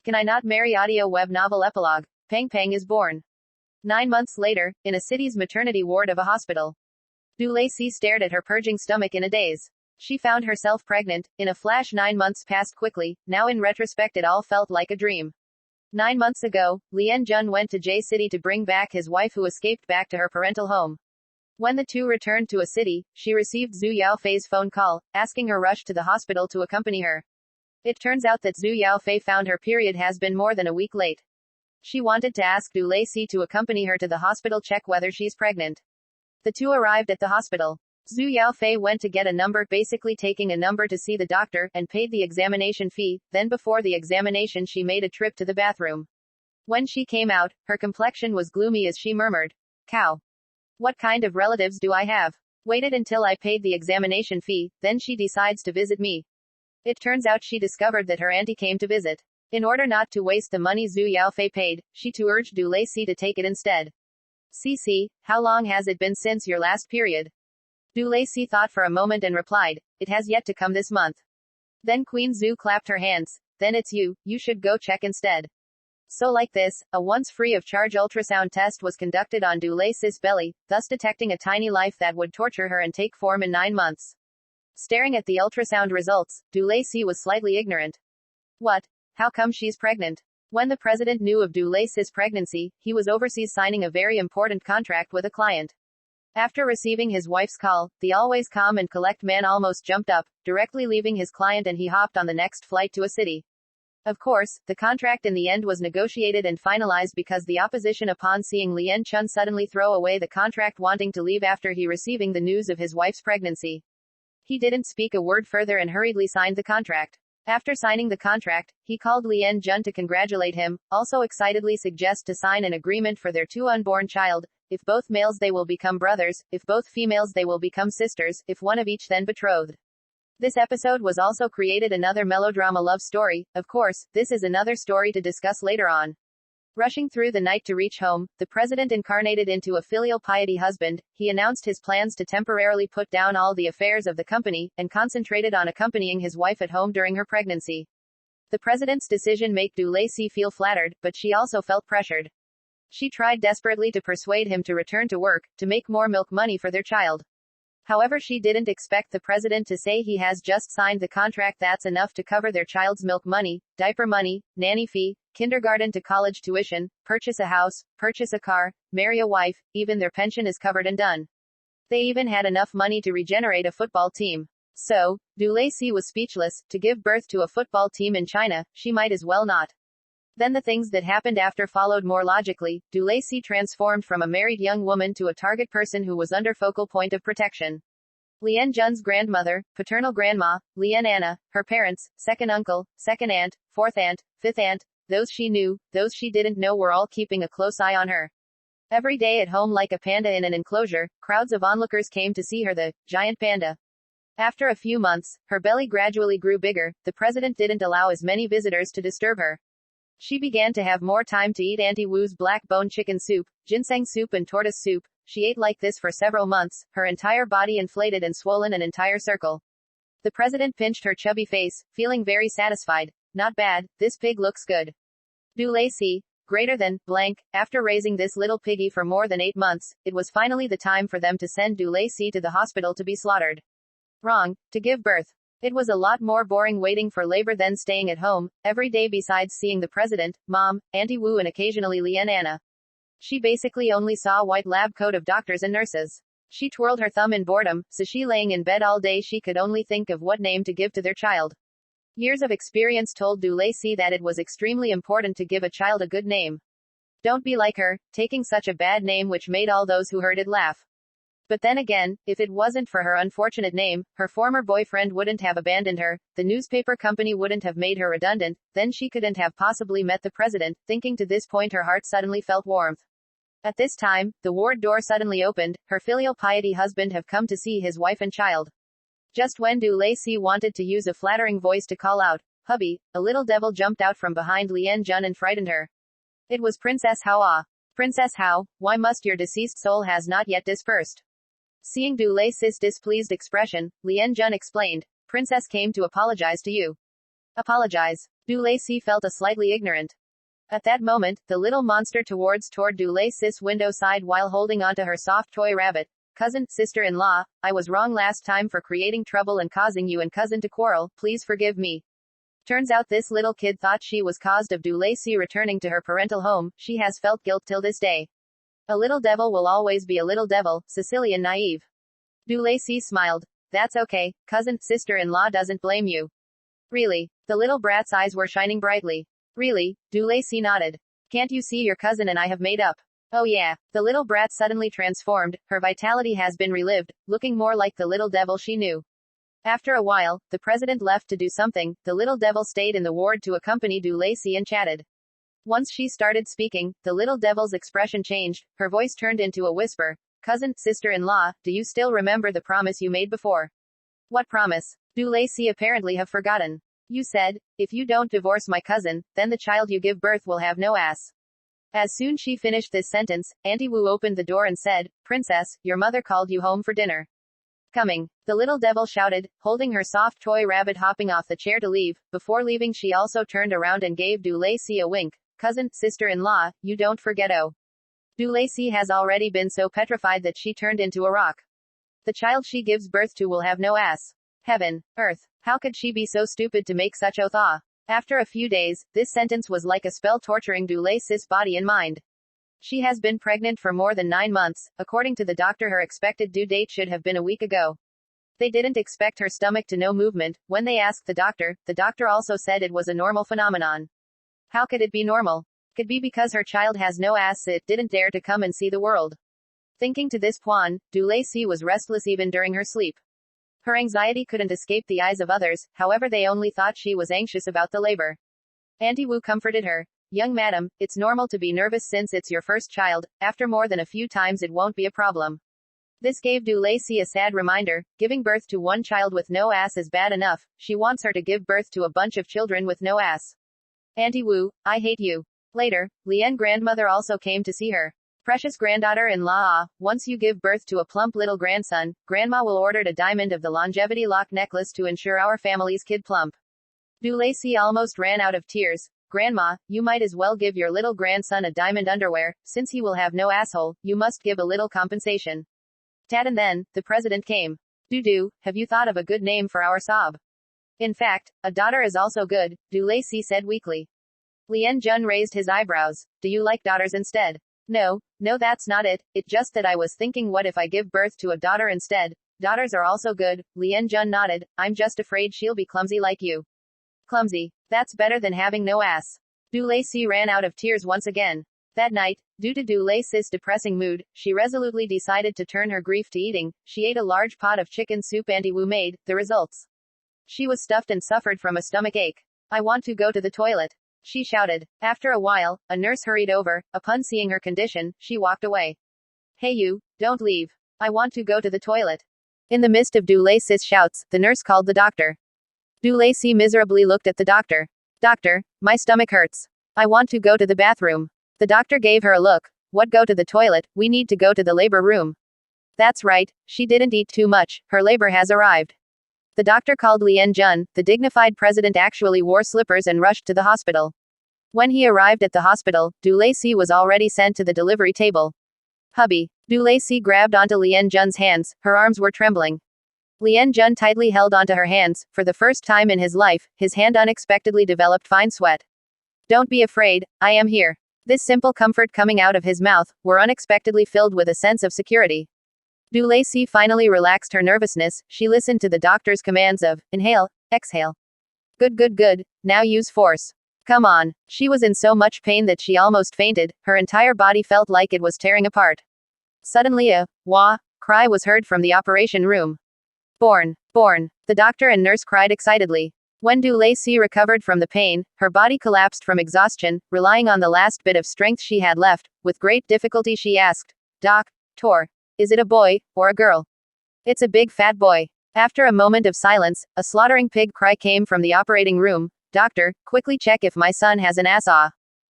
Can I Not Marry audio web novel epilogue. Peng Peng is born. 9 months later, in a city's maternity ward of a hospital. Du Lacey stared at her purging stomach in a daze. She found herself pregnant. In a flash, 9 months passed quickly. Now in retrospect it all felt like a dream. 9 months ago, Lien Jun went to J City to bring back his wife who escaped back to her parental home. When the two returned to a city, she received Zhu Yaofei's phone call, asking her rush to the hospital to accompany her. It turns out that Zhu Yaofei found her period has been more than a week late. She wanted to ask Du Lacey to accompany her to the hospital check whether she's pregnant. The two arrived at the hospital. Zhu Yaofei went to get a number, basically taking a number to see the doctor, and paid the examination fee. Then before the examination she made a trip to the bathroom. When she came out, her complexion was gloomy as she murmured, "Cow. What kind of relatives do I have? Waited until I paid the examination fee, then she decides to visit me." It turns out she discovered that her auntie came to visit. In order not to waste the money Zhu Yaofei paid, she too urged Du Lacey to take it instead. "Cece, how long has it been since your last period?" Du Lacey thought for a moment and replied, "It has yet to come this month." Then Queen Zhu clapped her hands. "Then it's you should go check instead." So like this, a once free of charge ultrasound test was conducted on Du Lacey's belly, thus detecting a tiny life that would torture her and take form in 9 months. Staring at the ultrasound results, Du Lacey was slightly ignorant. What? How come she's pregnant? When the president knew of Du Lacey's pregnancy, he was overseas signing a very important contract with a client. After receiving his wife's call, the always calm and collect man almost jumped up, directly leaving his client, and he hopped on the next flight to a city. Of course, the contract in the end was negotiated and finalized because the opposition upon seeing Lien Chun suddenly throw away the contract wanting to leave after he receiving the news of his wife's pregnancy. He didn't speak a word further and hurriedly signed the contract. After signing the contract, he called Lien Jun to congratulate him, also excitedly suggest to sign an agreement for their two unborn child. If both males they will become brothers, if both females they will become sisters, if one of each then betrothed. This episode was also created another melodrama love story. Of course, this is another story to discuss later on. Rushing through the night to reach home, the president incarnated into a filial piety husband. He announced his plans to temporarily put down all the affairs of the company, and concentrated on accompanying his wife at home during her pregnancy. The president's decision made Du Lacey feel flattered, but she also felt pressured. She tried desperately to persuade him to return to work, to make more milk money for their child. However, she didn't expect the president to say he has just signed the contract that's enough to cover their child's milk money, diaper money, nanny fee, kindergarten to college tuition, purchase a house, purchase a car, marry a wife, even their pension is covered and done. They even had enough money to regenerate a football team. So, Du Lacey was speechless. To give birth to a football team in China, she might as well not. Then the things that happened after followed more logically. Du Lacey transformed from a married young woman to a target person who was under focal point of protection. Lien Jun's grandmother, paternal grandma, Lien Anna, her parents, second uncle, second aunt, fourth aunt, fifth aunt, those she knew, those she didn't know were all keeping a close eye on her. Every day at home like a panda in an enclosure, crowds of onlookers came to see her, the giant panda. After a few months, her belly gradually grew bigger. The president didn't allow as many visitors to disturb her. She began to have more time to eat Auntie Wu's black bone chicken soup, ginseng soup and tortoise soup. She ate like this for several months, her entire body inflated and swollen an entire circle. The president pinched her chubby face, feeling very satisfied. Not bad, this pig looks good. Du Lacey, greater than, blank, after raising this little piggy for more than 8 months, it was finally the time for them to send Du Lacey to the hospital to be slaughtered. Wrong, to give birth. It was a lot more boring waiting for labor than staying at home, every day besides seeing the president, mom, Auntie Wu and occasionally Lien Anna. She basically only saw a white lab coat of doctors and nurses. She twirled her thumb in boredom, so she laying in bed all day she could only think of what name to give to their child. Years of experience told Du Lacey that it was extremely important to give a child a good name. Don't be like her, taking such a bad name which made all those who heard it laugh. But then again, if it wasn't for her unfortunate name, her former boyfriend wouldn't have abandoned her, the newspaper company wouldn't have made her redundant, then she couldn't have possibly met the president. Thinking to this point her heart suddenly felt warmth. At this time, the ward door suddenly opened, her filial piety husband have come to see his wife and child. Just when Du Lacey wanted to use a flattering voice to call out, "Hubby," a little devil jumped out from behind Lien Jun and frightened her. It was Princess Hao. Ah. Princess Hao, why must your deceased soul has not yet dispersed? Seeing Du Lacey's displeased expression, Lien Jun explained, "Princess came to apologize to you." Apologize. Dulacey felt a slightly ignorant. At that moment, the little monster toward Dulacey's window sighed while holding onto her soft toy rabbit. Cousin, sister-in-law, I was wrong last time for creating trouble and causing you and cousin to quarrel, please forgive me. Turns out this little kid thought she was caused of Dulacey returning to her parental home. She has felt guilt till this day. A little devil will always be a little devil, Sicilian naive. Dulacey smiled. That's okay, cousin, sister-in-law doesn't blame you. Really? The little brat's eyes were shining brightly. Really? Dulacey nodded. Can't you see your cousin and I have made up? Oh yeah. The little brat suddenly transformed, her vitality has been relived, looking more like the little devil she knew. After a while, the president left to do something, the little devil stayed in the ward to accompany Dulacey and chatted. Once she started speaking, the little devil's expression changed, her voice turned into a whisper. Cousin, sister-in-law, do you still remember the promise you made before? What promise? Dulacey apparently have forgotten. You said, if you don't divorce my cousin, then the child you give birth will have no ass. As soon she finished this sentence, Auntie Wu opened the door and said, Princess, your mother called you home for dinner. Coming. The little devil shouted, holding her soft toy rabbit hopping off the chair to leave. Before leaving she also turned around and gave Dulacey a wink. Cousin, sister-in-law, you don't forget oh. Dulacey has already been so petrified that she turned into a rock. The child she gives birth to will have no ass. Heaven, earth, how could she be so stupid to make such oath? After a few days, this sentence was like a spell torturing Dulacey's body and mind. She has been pregnant for more than 9 months. According to the doctor, her expected due date should have been a week ago. They didn't expect her stomach to no movement. When they asked the doctor also said it was a normal phenomenon. How could it be normal? Could be because her child has no ass, it didn't dare to come and see the world. Thinking to this point, Dulacey was restless even during her sleep. Her anxiety couldn't escape the eyes of others, however they only thought she was anxious about the labor. Auntie Wu comforted her. Young madam, it's normal to be nervous since it's your first child, after more than a few times it won't be a problem. This gave Dulacey a sad reminder, giving birth to one child with no ass is bad enough, she wants her to give birth to a bunch of children with no ass. Auntie Wu, I hate you. Later, Lian grandmother also came to see her. Precious granddaughter-in-law, once you give birth to a plump little grandson, Grandma will order a diamond of the longevity lock necklace to ensure our family's kid plump. Dulacey almost ran out of tears. Grandma, you might as well give your little grandson a diamond underwear, since he will have no asshole, you must give a little compensation. Tad and then, the president came. Dudu, have you thought of a good name for our Saab? In fact, a daughter is also good, Dulacey said weakly. Lian Jun raised his eyebrows. Do you like daughters instead? No, that's not it, it's just that I was thinking what if I give birth to a daughter instead? Daughters are also good, Lian Jun nodded, I'm just afraid she'll be clumsy like you. Clumsy. That's better than having no ass. Dulacey ran out of tears once again. That night, due to Dulacey's depressing mood, she resolutely decided to turn her grief to eating. She ate a large pot of chicken soup Auntie Wu made. The results. She was stuffed and suffered from a stomach ache. I want to go to the toilet, she shouted. After a while, a nurse hurried over. Upon seeing her condition, she walked away. Hey you, don't leave. I want to go to the toilet. In the midst of Dulacey's shouts, the nurse called the doctor. Dulacey miserably looked at the doctor. Doctor, my stomach hurts. I want to go to the bathroom. The doctor gave her a look. What, go to the toilet? We need to go to the labor room. That's right, she didn't eat too much, her labor has arrived. The doctor called Lian Jun. The dignified president actually wore slippers and rushed to the hospital. When he arrived at the hospital, Dulacey was already sent to the delivery table. Hubby. Dulacey grabbed onto Lian Jun's hands, her arms were trembling. Lian Jun tightly held onto her hands. For the first time in his life, his hand unexpectedly developed fine sweat. Don't be afraid, I am here. This simple comfort coming out of his mouth were unexpectedly filled with a sense of security. Dulacey finally relaxed her nervousness. She listened to the doctor's commands of inhale, exhale. Good. Now use force. Come on. She was in so much pain that she almost fainted. Her entire body felt like it was tearing apart. Suddenly a wah cry was heard from the operation room. Born. The doctor and nurse cried excitedly. When Dulacey recovered from the pain, her body collapsed from exhaustion, relying on the last bit of strength she had left. With great difficulty she asked, Doctor, is it a boy, or a girl? It's a big fat boy. After a moment of silence, a slaughtering pig cry came from the operating room. Doctor, quickly check if my son has an ass.